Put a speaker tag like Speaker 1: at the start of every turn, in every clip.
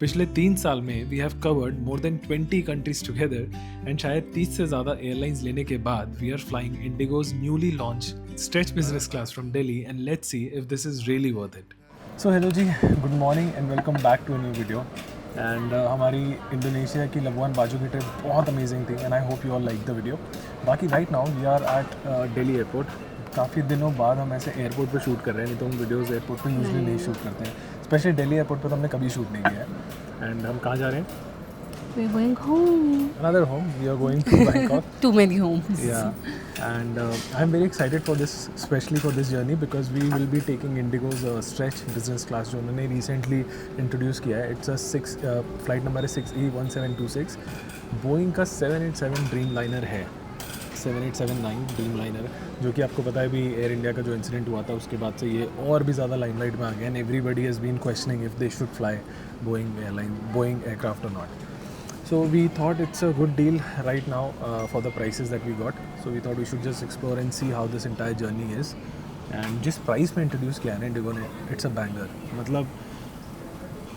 Speaker 1: पिछले 3 साल में we have covered more than 20 countries together and शायद 30 से ज़्यादा एयरलाइंस लेने के बाद we are flying IndiGo's newly launch stretch business class from Delhi and let's see if this is really worth it. So hello ji, good morning and welcome back to a new video. And हमारी Indonesia की Labuan Bajo की ट्रिप बहुत amazing थी and I hope you all like the video. बाकी right now we are at Delhi airport. काफ़ी दिनों बाद हम ऐसे एयरपोर्ट पे शूट कर रहे हैं, नहीं तो हम वीडियोस एयरपोर्ट पे यूजुअली नहीं शूट करते हैं, स्पेशली दिल्ली एयरपोर्ट पे तो हमने कभी शूट नहीं किया है। एंड हम कहाँ जा रहे हैं?
Speaker 2: We're going home.
Speaker 1: Another home. We are going to Bangkok.
Speaker 2: Too many homes.
Speaker 1: Yeah, and I'm very excited for this, especially for this journey because we will be taking Indigo's stretch business class जो उन्होंने recently introduce किया है. It's a flight number है 6E1726. Boeing का 787 Dreamliner है, 7879 Dreamliner, जो कि आपको पता है भी एयर इंडिया का जो इंसिडेंट हुआ था उसके बाद से ये और भी ज़्यादा लाइमलाइट में आ गया and everybody has been questioning if they should fly Boeing aircraft or not. So we thought it's a good deal right now for the prices that we got. So we thought we should just explore and see how this entire journey is. And जिस price में introduce किया है ना Indigo ने, it's a banger.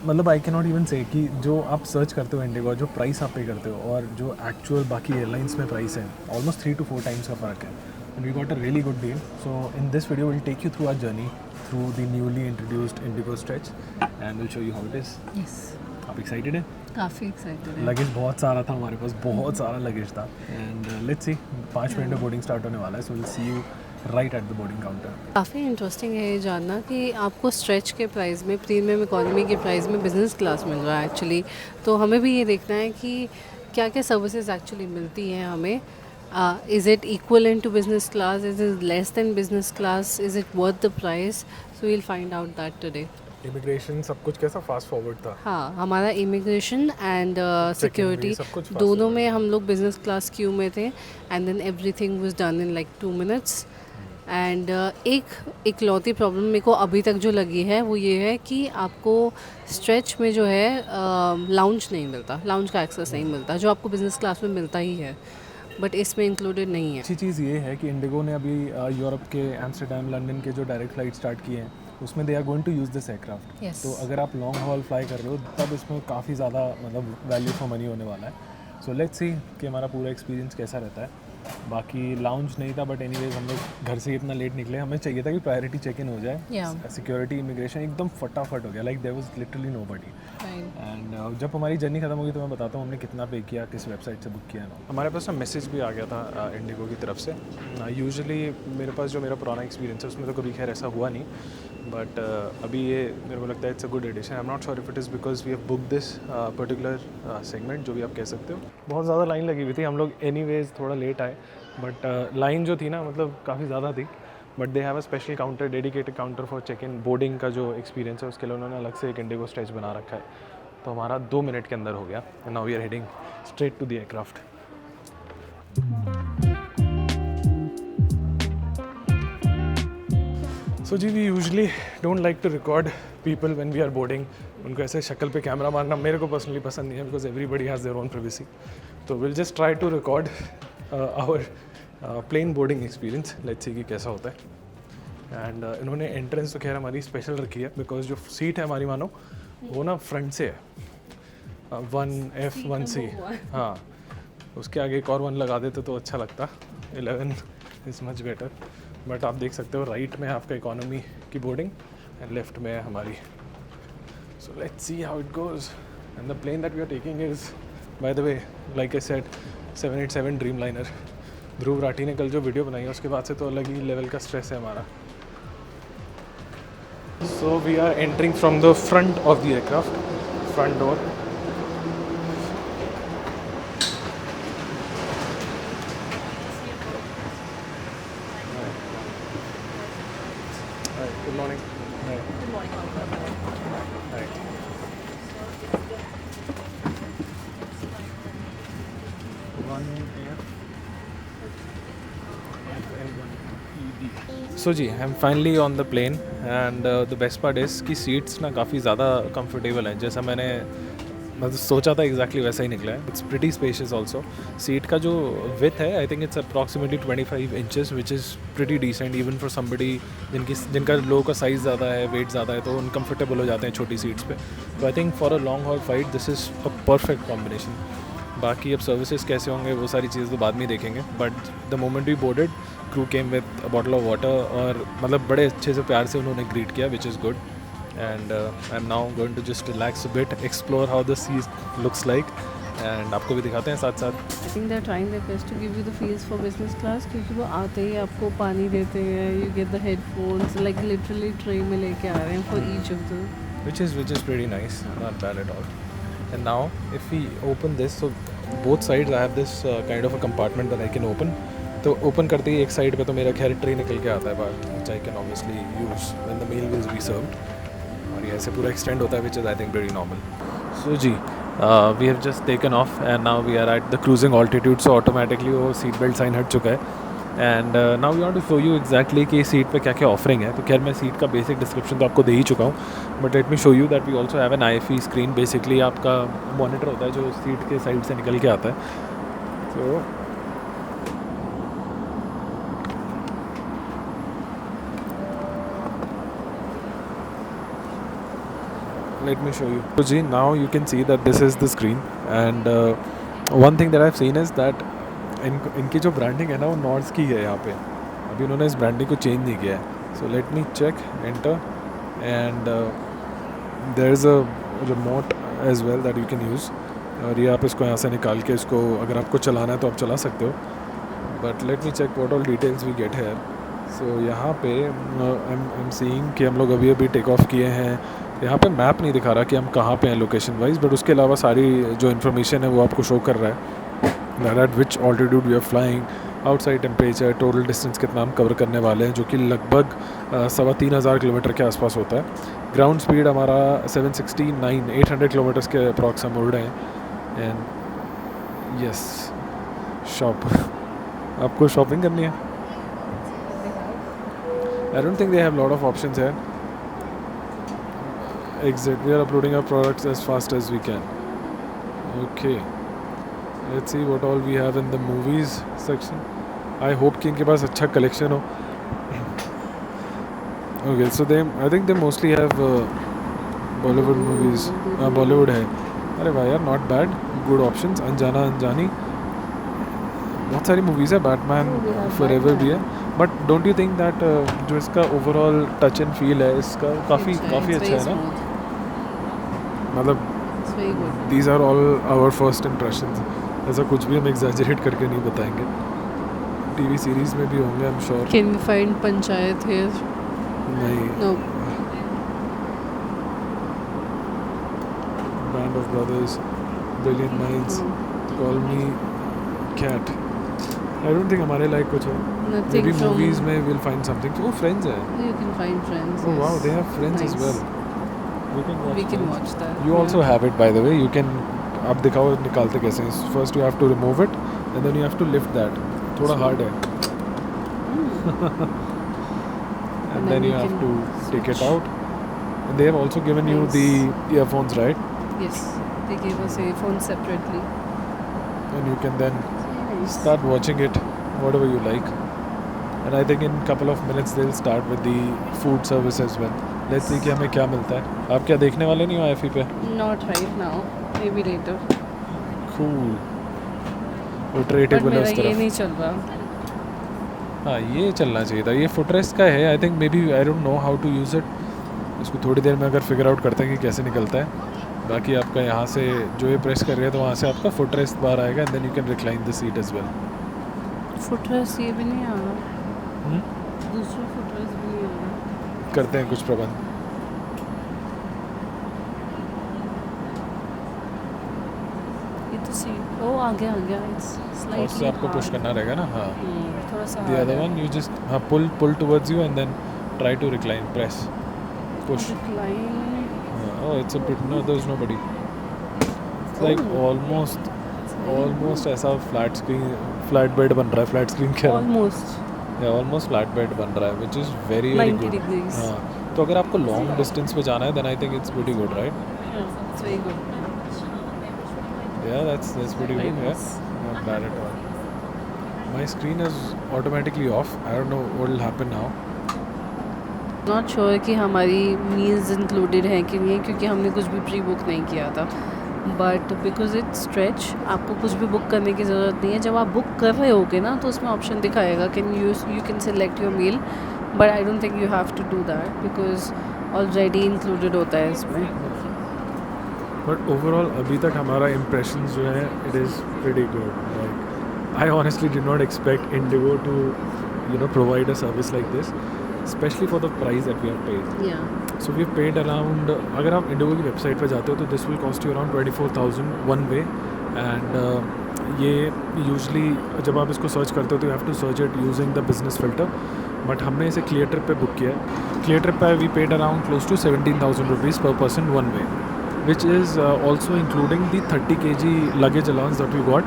Speaker 1: मतलब I can not even से कि जो आप सर्च करते हो इंडिगो, जो प्राइस आप पे करते हो और जो एक्चुअल बाकी एयरलाइंस में प्राइस है, ऑलमोस्ट 3 to 4 टाइम्स का फ़र्क है। And we got a really good deal. So in this video will take you through our journey through the newly introduced IndiGo stretch and will show you how it is.
Speaker 2: Yes.
Speaker 1: आप excited हैं?
Speaker 2: काफ़ी excited है।
Speaker 1: Luggage बहुत सारा था हमारे पास, बहुत सारा लगेज था एंड लेट्स सी 5 मिनट में बोर्डिंग स्टार्ट होने वाला है, so will see you right at the boarding counter.
Speaker 2: काफ़ी इंटरेस्टिंग है ये जानना कि आपको स्ट्रेच के प्राइस में, प्रीमियम इकोनॉमी के प्राइस में बिज़नेस क्लास मिल रहा है एक्चुअली। तो हमें भी ये देखना है कि क्या क्या सर्विसेज एक्चुअली मिलती हैं हमें। Is it equal to business class, is it less than business class, is it worth the price? So we'll find out that today.
Speaker 1: Immigration सब कुछ कैसा फास्ट फॉरवर्ड था?
Speaker 2: हाँ, हमारा इमिग्रेशन एंड सिक्योरिटी
Speaker 1: सब कुछ fast
Speaker 2: दोनों
Speaker 1: forward
Speaker 2: में हम लोग बिजनेस क्लास क्यू में थे and then everything was done in like 2 minutes। And एक इकलौती प्रॉब्लम मेरे को अभी तक जो लगी है वो ये है कि आपको स्ट्रेच में जो है लाउंज नहीं मिलता, लाउंज का एक्सेस नहीं मिलता जो आपको बिजनेस क्लास में मिलता ही है, बट इसमें इंक्लूडेड नहीं है।
Speaker 1: अच्छी चीज़ ये है कि इंडिगो ने अभी यूरोप के एम्स्टर्डम, लंदन के जो डायरेक्ट फ्लाइट स्टार्ट किए हैं उसमें they are going to use this aircraft.
Speaker 2: Yes.
Speaker 1: तो अगर आप लॉन्ग हॉल फ्लाई कर रहे हो तब इसमें काफ़ी ज़्यादा मतलब वैल्यू फॉर मनी होने वाला है। सो लेट्स सी कि हमारा पूरा एक्सपीरियंस कैसा रहता है। बाकी लाउंज नहीं था, बट एनीवेज हम लोग घर से इतना लेट निकले, हमें चाहिए था कि प्रायोरिटी चेक इन हो जाए।
Speaker 2: Yeah.
Speaker 1: सिक्योरिटी इमिग्रेशन एकदम फटाफट हो गया, like there was literally nobody.
Speaker 2: Fine.
Speaker 1: And जब हमारी जर्नी खत्म होगी तो मैं बताता हूँ हमने कितना पे किया, किस वेबसाइट से बुक किया ना। हमारे पास ना मैसेज भी आ गया था इंडिगो की तरफ से। यूजुअली मेरे पास जो मेरा पुराना एक्सपीरियंस है उसमें तो कभी खैर ऐसा हुआ नहीं, बट अभी ये मेरे को लगता है it's a good addition. I am not sure if it is because we have book this particular segment, जो भी आप कह सकते हो। बहुत ज़्यादा लाइन लगी हुई थी, हम लोग एनीवेज थोड़ा लेट आए, बट लाइन जो थी ना मतलब काफ़ी ज़्यादा थी। But they have a special counter, dedicated counter for check in. Boarding का जो एक्सपीरियंस है उसके लिए उन्होंने अलग से एक इंडिगो स्ट्रेच बना रखा है। तो हमारा 2 मिनट के अंदर हो गया and now we are heading straight to the aircraft. So जी, we usually don't like to record people when we are boarding. उनको ऐसे शक्ल पे कैमरा मारना मेरे को पर्सनली पसंद नहीं है because everybody has their own privacy. तो will just try to record our plane boarding experience. Let's see कि कैसा होता है। एंड इन्होंने एंट्रेंस तो खैर हमारी स्पेशल रखी है बिकॉज जो सीट है हमारी मानो वो ना फ्रंट से है, 1F 1C। हाँ, उसके आगे एक और 1 लगा देते तो अच्छा लगता। 11 इज़ मच बेटर। बट आप देख सकते हो राइट में आपका इकोनॉमी की बोर्डिंग एंड लेफ्ट में है हमारी। So let's see how it goes. And the plane that we are taking is by the way, like I said, 787 Dreamliner. Dhruv Rathee ने कल जो वीडियो बनाई है उसके बाद से तो अलग ही लेवल का स्ट्रेस है हमारा। So we are entering from the front of the aircraft, front door. Good morning. Hi.
Speaker 2: Good morning.
Speaker 1: Hi. So जी, I'm finally on the plane and the best part is कि seats ना काफ़ी ज़्यादा comfortable हैं। जैसा मैंने मतलब सोचा था एग्जैक्टली वैसा ही निकला है. It's pretty spacious also. Seat का जो विथ है I think it's approximately 25 inches which is pretty decent even for somebody जिनका लोगों का साइज़ ज़्यादा है, वेट ज़्यादा है, तो अनकम्फर्टेबल हो जाते हैं छोटी सीट्स पे. तो I think for a long haul flight this is a perfect combination. बाकी अब सर्विसेज कैसे होंगे वो सारी चीज़ें तो बाद में ही देखेंगे. But the moment we boarded crew came with a bottle of water और मतलब बड़े अच्छे से प्यार से उन्होंने ग्रीट किया which is good. And I'm now going to just relax a bit, explore how the sea looks like, and आपको भी दिखाते हैं साथ साथ.
Speaker 2: I think they're trying their best to give you the feels for business class क्योंकि वो आते ही आपको पानी देते हैं, you get the headphones, like literally tray में लेके आ रहे हैं for each of them.
Speaker 1: Which is pretty nice, not bad at all. And now if we open this, so both sides I have this kind of a compartment that I can open. तो open करते ही एक side पे तो मेरा खैर tray निकल के आता है बाहर, which I can obviously use when the meal will be served. और ये ऐसे पूरा एक्सटेंड होता है which is I think very normal. So जी we have just taken off and now we are at the cruising altitude. So automatically वो seat belt sign हट चुका है. And now we want to show you exactly कि seat पे क्या क्या offering है. तो खैर मैं सीट का बेसिक डिस्क्रिप्शन तो आपको दे ही चुका हूँ, but let me show you that we also have an IFE screen. Basically आपका मॉनिटर होता है जो सीट के साइड से निकल के आता है. तो let me show you. So जी, now you can see that this is the screen and one thing that I've seen is that इनकी जो ब्रांडिंग है ना वो नॉर्ड्स की है यहाँ पे. अभी उन्होंने इस ब्रांडिंग को चेंज नहीं किया है. So let me check enter and there is a remote as well that you can use. और ये आप इसको यहाँ से निकाल के इसको अगर आपको चलाना है तो आप चला सकते हो. But let me check what all details we get here. So यहाँ पे आई एम सीइंग कि हम लोग अभी अभी टेक ऑफ किए हैं. यहाँ पे मैप नहीं दिखा रहा कि हम कहाँ पे हैं लोकेशन वाइज, बट उसके अलावा सारी जो इन्फॉर्मेशन है वो आपको शो कर रहा है. That which altitude we are flying, outside temperature, total distance कितना हम कवर करने वाले हैं, जो कि लगभग 3,500 किलोमीटर के आसपास होता है. ग्राउंड स्पीड हमारा 800 किलोमीटर्स के अप्रॉक्स हम उड़ रहे हैं. एंड यस शॉप आपको शॉपिंग करनी है. आई don't think they have lot of options है. Exit. We are uploading our products as fast as we can. Okay. Let's see what all we have in the movies section. I hope कि इनके पास अच्छा collection हो. Okay, so I think they mostly have Bollywood movies. Bollywood है. अरे भाई यार, not bad. Good options. अनजाना अनजानी. बहुत सारी movies है. Batman Forever भी है. But don't you think that जो इसका overall touch and feel है इसका काफ़ी अच्छा है ना. मतलब these are all our first impressions. ऐसा कुछ भी हम एग्जैजरेट करके नहीं बताएंगे. टीवी सीरीज में भी होंगे I'm sure.
Speaker 2: Can we find panchayat here?
Speaker 1: नहीं.
Speaker 2: No.
Speaker 1: Band of Brothers, Brilliant Minds, Call Me Cat. I don't think हमारे लायक कुछ है.
Speaker 2: Nothing
Speaker 1: Maybe
Speaker 2: from-
Speaker 1: movies में we'll find something. Oh, Friends है.
Speaker 2: You can find Friends.
Speaker 1: Oh
Speaker 2: yes.
Speaker 1: wow, they have Friends as
Speaker 2: Nice.
Speaker 1: well. We can watch.
Speaker 2: We can
Speaker 1: Friends.
Speaker 2: watch that.
Speaker 1: You also have it, by the way. You can. आप दिखाओ निकालते कैसे हैं. First you have to remove it and then you have to lift that. थोड़ा hard है. And then you have to take it out. And they have also given you
Speaker 2: Nice.
Speaker 1: the earphones, right?
Speaker 2: Yes, they gave us earphones separately.
Speaker 1: And you can then
Speaker 2: Nice.
Speaker 1: start watching it whatever you like. And I think in couple of minutes they'll start with the food service as well. Let's see कि हमें क्या मिलता है. आप क्या देखने वाले नहीं हो IFE पे?
Speaker 2: Not right now. Maybe later.
Speaker 1: Cool. वो ट्रे
Speaker 2: But
Speaker 1: टेबल है
Speaker 2: मेरा
Speaker 1: उस
Speaker 2: ये
Speaker 1: तरफ.
Speaker 2: नहीं चल रहा.
Speaker 1: हाँ ये चलना चाहिए था. ये फुटरेस्ट का है. I think maybe I don't know how to use it. इसको थोड़ी देर में अगर फिगर आउट करते हैं कि कैसे निकलता है. बाकी आपका यहाँ से जो ये प्रेस कर रहे हैं तो वहाँ से आपका फुटरेस्ट बाहर आएगा and then you can recline the seat as well.
Speaker 2: Footrest ये भी नहीं आ रहा. दूसरा फुटरेस्ट भी नहीं आ रहा.
Speaker 1: करते हैं कुछ प्रबंध.
Speaker 2: ये तो सीट ओ आ गया इट्स
Speaker 1: और
Speaker 2: स्लाइटली
Speaker 1: उससे आपको पुश करना रहेगा ना. हाँ.
Speaker 2: थोड़ा सा
Speaker 1: The other one you just pull towards you and then try to recline. Press. Push.
Speaker 2: Recline.
Speaker 1: Oh, it's a bit. No, there's nobody. It's like almost ऐसा flat bed बन रहा है. Flat screen क्या?
Speaker 2: Almost.
Speaker 1: Yeah, almost flat bed बन रहा है, which is very
Speaker 2: 90
Speaker 1: good.
Speaker 2: degrees.
Speaker 1: हाँ. तो अगर आपको long distance पे जाना है, then I think it's pretty good, right?
Speaker 2: Yeah, it's very good.
Speaker 1: Yeah, that's pretty good. Yeah,
Speaker 2: Nice.
Speaker 1: not bad at all. My screen is automatically off. I don't know what will happen now.
Speaker 2: Not sure कि हमारी meals included हैं कि नहीं, क्योंकि हमने कुछ भी pre book नहीं किया था, बट बिकॉज इट्स स्ट्रेच आपको कुछ भी बुक करने की ज़रूरत नहीं है. जब आप बुक कर रहे होगे ना तो उसमें ऑप्शन दिखाएगा can you can select your meal, but I don't think you have to do that because already included होता है इसमें.
Speaker 1: बट ओवरऑल अभी तक हमारा इम्प्रेशन जो है it is pretty good. Like I honestly did not expect IndiGo to provide a service like this, specially for the price that we have paid.
Speaker 2: Yeah
Speaker 1: so we paid around, अगर आप Indigo की website पर जाते हो तो this will cost you around 24,000 one way. And ये usually जब आप इसको सर्च करते हो तो you have to search it using the business filter, but हमने इसे क्लियर ट्रिप पे बुक किया है. क्लियर ट्रिप पे we paid around close to 17,000 rupees per person one way, which is also including the 30 kg luggage allowance that we got.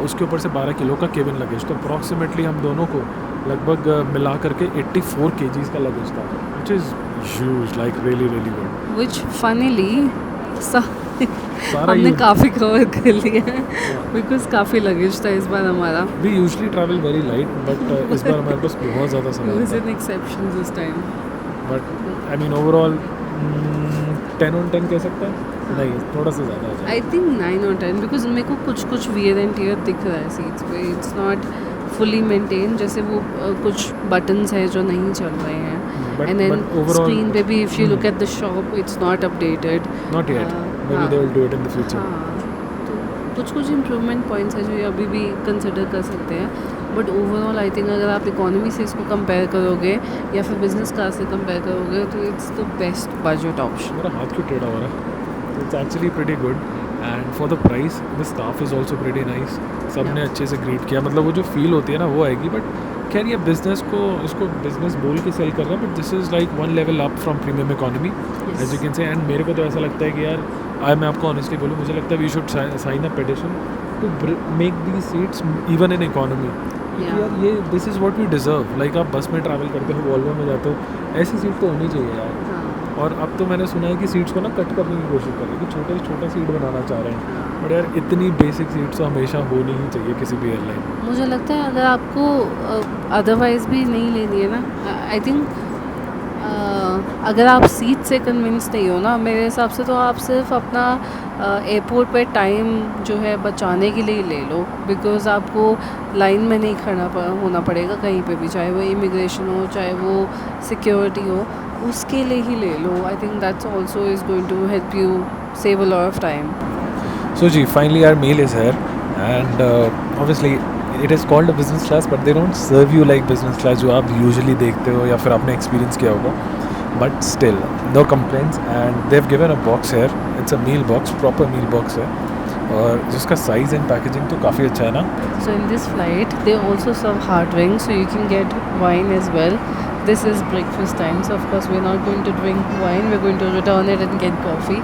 Speaker 1: उसके ऊपर से 12 kilo का केबिन लगेज, तो अप्रॉक्सीमेटली हम दोनों को लगभग मिला करके 84 kgs का लगेज था, which is huge, like really really good.
Speaker 2: Which funnily
Speaker 1: सारा
Speaker 2: हमने
Speaker 1: ये
Speaker 2: काफ़ी कवर कर लिया है बिकॉज काफ़ी लगेज था इस बार हमारा.
Speaker 1: We usually travel very light, but इस बार हमारे पास बहुत ज़्यादा
Speaker 2: It
Speaker 1: सामान
Speaker 2: was
Speaker 1: था.
Speaker 2: an exception this time.
Speaker 1: But I mean overall 10 on 10 कह सकते हैं. नहीं, थोड़ा सा ज़्यादा हो जाए.
Speaker 2: I think 9 or 10 बिकॉज मेरे को कुछ कुछ वियर एंड टीयर दिख रहा है सीट्स पे. इट्स नॉट फुली मेंटेन, जैसे वो कुछ बटन्स हैं जो नहीं चल रहे हैं.
Speaker 1: But-
Speaker 2: and then
Speaker 1: but overall-
Speaker 2: screen पे भी if you look at the shop it's not updated.
Speaker 1: Not yet. Maybe
Speaker 2: हाँ.
Speaker 1: they will do it in the future.
Speaker 2: हाँ, तो कुछ कुछ इम्प्रूवमेंट पॉइंट्स हैं जो ये अभी भी कंसिडर कर सकते हैं. बट ओवरऑल आई थिंक अगर आप इकोनॉमी से इसको कंपेयर करोगे या फिर बिजनेस क्लास से कंपेयर करोगे तो it's the best budget option.
Speaker 1: मेरा हाथ क्यों टेढ़ा हो रहा है? It's actually pretty good and for the price the staff is also pretty nice. सब ने
Speaker 2: Yeah.
Speaker 1: अच्छे से ग्रीट किया, मतलब वो जो फील होती है ना वो आएगी. बट खैर ये बिजनेस को इसको बिजनेस बोल के सेल कर रहे हैं, but this is like one level up from premium economy as you can say. And मेरे को तो ऐसा लगता है कि यार मैं आपको ऑनेस्टली बोलूँ, मुझे लगता है we should sign a petition to make the seats even in economy.
Speaker 2: Yeah.
Speaker 1: यार ये this is what we deserve. Like आप बस में ट्रैवल करते हो, वॉल्वो में जाते हो, ऐसी सीट तो होनी चाहिए यार.
Speaker 2: हाँ.
Speaker 1: और अब तो मैंने सुना है कि सीट्स को ना कट करने की कोशिश कर रहे हैं, कि छोटे से छोटा सीट बनाना चाह रहे हैं. बट यार इतनी बेसिक सीट्स तो हमेशा होनी ही चाहिए किसी भी एयरलाइन में.
Speaker 2: मुझे लगता है अगर आपको अदरवाइज़ भी नहीं लेनी है ना, आई थिंक अगर आप सीट से कन्विंस नहीं हो ना, मेरे हिसाब से तो आप सिर्फ अपना एयरपोर्ट पे टाइम जो है बचाने के लिए ले लो. बिकॉज़ आपको लाइन में नहीं खड़ा होना पड़ेगा कहीं पे भी, चाहे वो इमिग्रेशन हो चाहे वो सिक्योरिटी हो, उसके लिए ही ले लो. I think that's also is going to help you save a lot of time.
Speaker 1: So जी, finally our meal is here and obviously it is called a business class, but they don't serve you like business class जो आप usually देखते हो या फिर आपने experience किया होगा. But still, no complaints and they've given a box here. It's a meal box, proper meal box है, और जिसका size and packaging तो काफ़ी अच्छा है ना.
Speaker 2: So in this flight, they also serve hard drinks, so you can get wine as well. This is breakfast time, so of course we're not going to drink wine. We're going to return it and get coffee.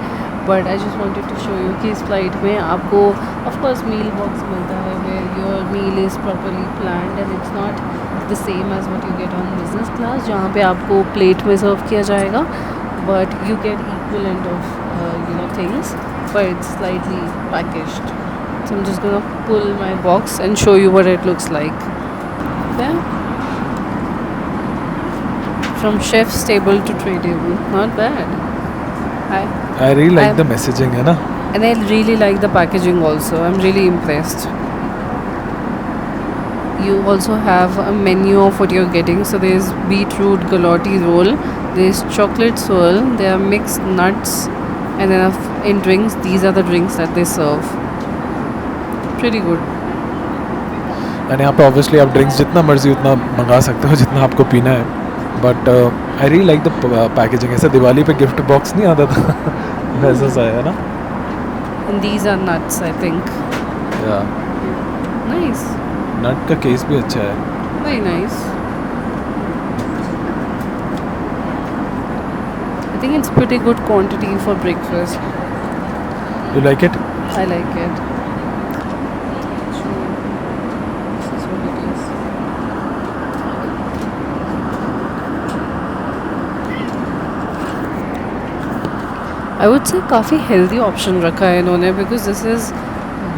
Speaker 2: But I just wanted to show you कि इस flight में आपको of course meal box मिलता है where your meal is properly planned and it's not the same as what you get on business class जहाँ पे आपको plate में serve किया जाएगा, but you get equivalent of things, but it's slightly packaged. So I'm just gonna pull my box and show you what it looks like. Okay? From chef's table to tray table, not bad.
Speaker 1: I really like
Speaker 2: I'm-
Speaker 1: the messaging है ना.
Speaker 2: And I really like the packaging also. I'm really impressed. You also have a menu of what you're getting. So there's beetroot galati roll, there's chocolate swirl, there are mixed nuts, and then in drinks, these are the drinks that they serve. Pretty good.
Speaker 1: And यहाँ पे obviously आप drinks जितना मर्जी उतना मंगा सकते हो जितना आपको पीना है. But I really like the packaging. ऐसा दिवाली पे गिफ्ट बॉक्स नहीं आता था वैसा सा है ना.
Speaker 2: And these are nuts, I think.
Speaker 1: या
Speaker 2: Nice.
Speaker 1: नट का केस भी अच्छा है.
Speaker 2: Very nice. I think it's pretty good quantity for breakfast.
Speaker 1: You like it?
Speaker 2: I like it. So, this is what it is. I would say काफ़ी healthy option रखा है इन्होंने because this is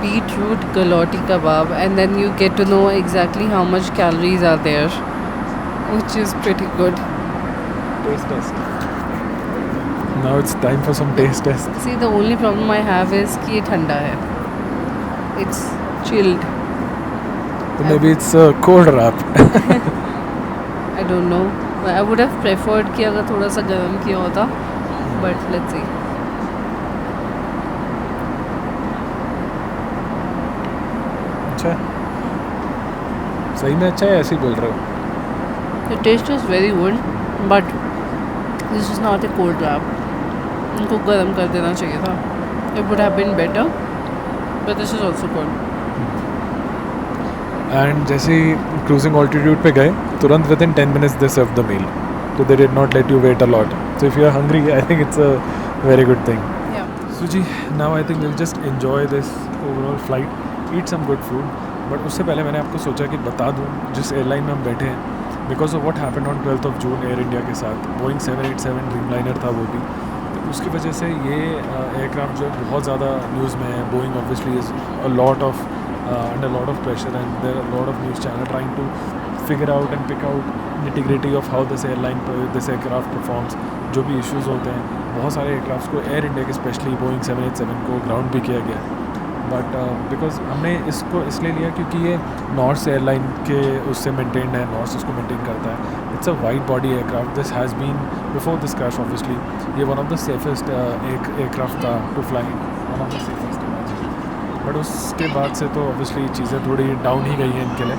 Speaker 2: beetroot galotti kebab, and then you get to know exactly how much calories are there, which is pretty good.
Speaker 1: Taste test. Now it's time for some taste test.
Speaker 2: See, the only problem I have is कि ये ठंडा है. It's chilled.
Speaker 1: So maybe it's a cold wrap.
Speaker 2: I don't know. I would have preferred कि अगर थोड़ा सा गर्म किया होता, but let's see.
Speaker 1: अच्छा, सही में अच्छा है, ऐसे ही बोल रहे हो?
Speaker 2: The taste is very good, but this is not a cold wrap. इनको गर्म कर देना चाहिए था. It would have been better, but this is also good.
Speaker 1: And जैसे ही क्रूजिंग ऑल्टीट्यूड पे गए, तुरंत within 10 minutes they serve the meal, so they did not let you wait a lot. So if you are hungry, I think it's a very good thing.
Speaker 2: Yeah.
Speaker 1: So जी, now I think we'll just enjoy this overall flight, eat some good food. But उससे पहले मैंने आपको सोचा कि बता दूँ जिस एयरलाइन में हम बैठे हैं, because of what happened on 12th of June air India के साथ, बोइंग 787 ड्रीमलाइनर था वो भी, तो उसकी वजह से ये एयरक्राफ्ट जो है बहुत ज़्यादा न्यूज़ में है. Boeing obviously is a lot of under a lot of pressure, and there are a lot of news channels trying to figure out and pick out nitty-gritty of how this aircraft performs. जो भी issues होते हैं, बहुत सारे aircraft को air India के specially Boeing 787 को ground भी किया गया, बट बिकॉज हमने इसको इसलिए लिया क्योंकि ये नॉर्स एयरलाइन के उससे मेंटेन्ड है, नॉर्स उसको मेंटेन करता है. It's a wide body aircraft. This has been before this crash obviously ये one of the safest aircraft था to fly, one of the safest. But उसके बाद से तो ऑब्वियसली चीज़ें थोड़ी डाउन ही गई हैं इनके लिए.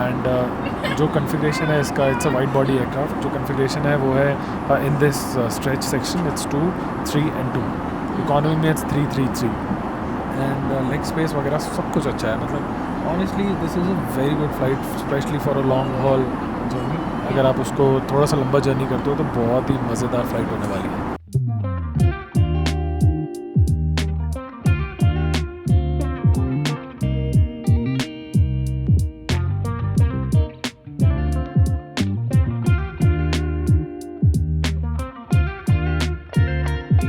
Speaker 1: एंड जो कन्फिग्रेशन है इसका, it's a wide body aircraft. जो कन्फिग्रेशन है वो है in this stretch section it's 2, 3 and 2. Economy में इट्स 3, 3, 3. एंड लेग स्पेस वगैरह सब कुछ अच्छा है. मतलब honestly this is a very good flight, specially for a long haul journey. अगर आप उसको थोड़ा सा लंबा जर्नी करते हो तो बहुत ही मज़ेदार फ्लाइट होने वाली है.